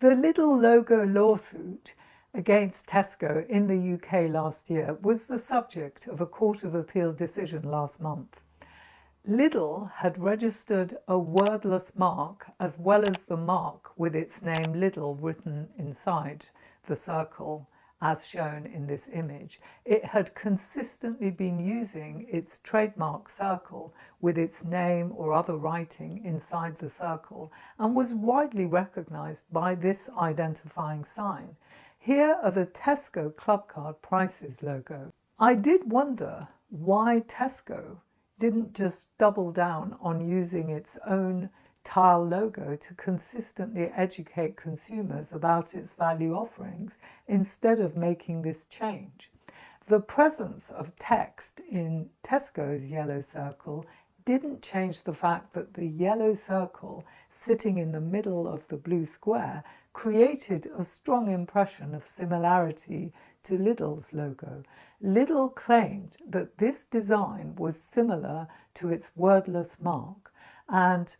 The Lidl logo lawsuit against Tesco in the UK last year was the subject of a Court of Appeal decision last month. Lidl had registered a wordless mark as well as the mark with its name Lidl written inside the circle as shown in this image. It had consistently been using its trademark circle with its name or other writing inside the circle and was widely recognised by this identifying sign. Here are the Tesco Clubcard Prices logo. I did wonder why Tesco didn't just double down on using its own tile logo to consistently educate consumers about its value offerings instead of making this change. The presence of text in Tesco's yellow circle didn't change the fact that the yellow circle sitting in the middle of the blue square created a strong impression of similarity to Lidl's logo. Lidl claimed that this design was similar to its wordless mark and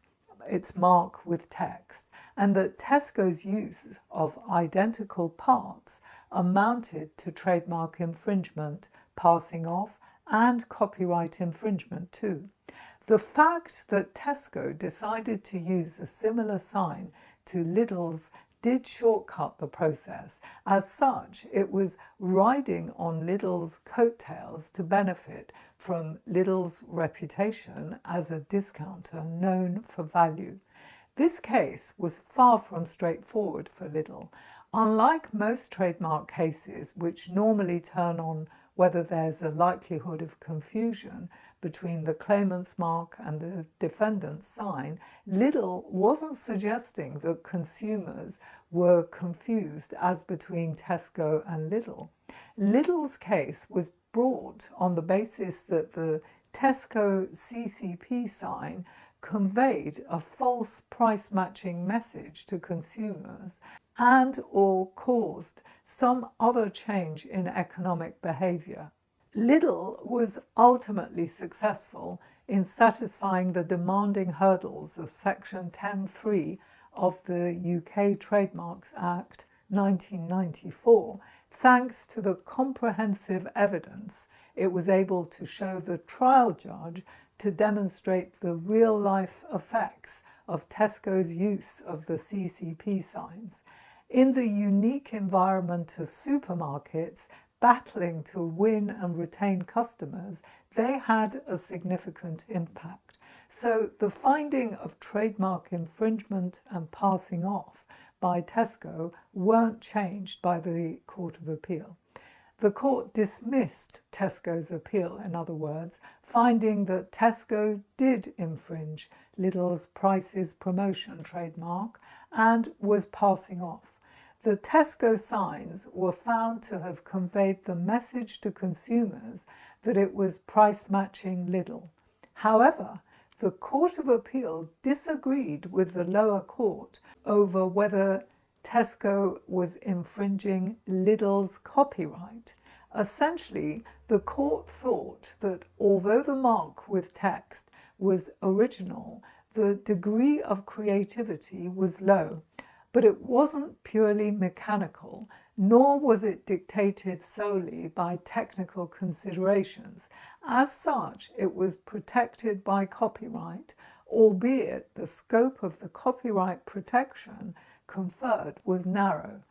its mark with text, and that Tesco's use of identical parts amounted to trademark infringement, passing off, and copyright infringement too. The fact that Tesco decided to use a similar sign to Lidl's did shortcut the process. As such, it was riding on Lidl's coattails to benefit from Lidl's reputation as a discounter known for value. This case was far from straightforward for Lidl. Unlike most trademark cases, which normally turn on whether there's a likelihood of confusion between the claimant's mark and the defendant's sign, Lidl wasn't suggesting that consumers were confused as between Tesco and Lidl. Lidl's case was brought on the basis that the Tesco CCP sign conveyed a false price-matching message to consumers and or caused some other change in economic behaviour. Lidl was ultimately successful in satisfying the demanding hurdles of Section 10(3) of the UK Trademarks Act 1994, thanks to the comprehensive evidence it was able to show the trial judge to demonstrate the real-life effects of Tesco's use of the CCP signs. In the unique environment of supermarkets battling to win and retain customers, they had a significant impact. So the finding of trademark infringement and passing off by Tesco weren't changed by the Court of Appeal. The court dismissed Tesco's appeal, in other words, finding that Tesco did infringe Lidl's Prices promotion trademark and was passing off. The Tesco signs were found to have conveyed the message to consumers that it was price-matching Lidl. However, the Court of Appeal disagreed with the lower court over whether Tesco was infringing Lidl's copyright. Essentially, the court thought that although the mark with text was original, the degree of creativity was low, but it wasn't purely mechanical, nor was it dictated solely by technical considerations. As such, it was protected by copyright, albeit the scope of the copyright protection conferred was narrow.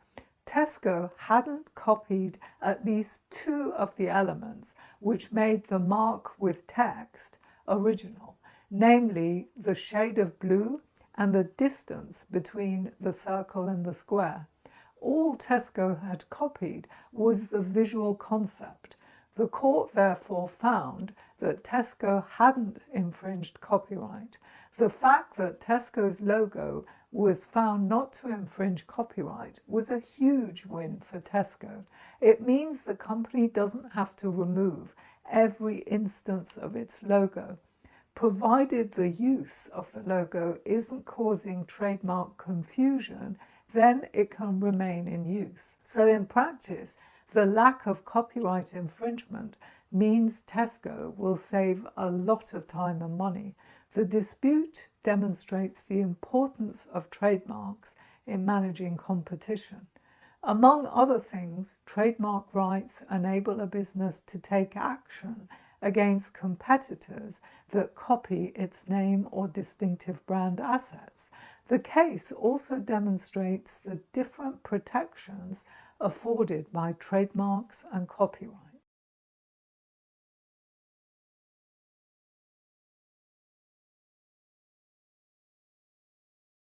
Tesco hadn't copied at least two of the elements which made the mark with text original, namely the shade of blue and the distance between the circle and the square. All Tesco had copied was the visual concept. The court therefore found that Tesco hadn't infringed copyright. The fact that Tesco's logo was found not to infringe copyright was a huge win for Tesco. It means the company doesn't have to remove every instance of its logo. Provided the use of the logo isn't causing trademark confusion, then it can remain in use. So in practice, the lack of copyright infringement means Tesco will save a lot of time and money. The dispute demonstrates the importance of trademarks in managing competition. Among other things, trademark rights enable a business to take action against competitors that copy its name or distinctive brand assets. The case also demonstrates the different protections afforded by trademarks and copyright.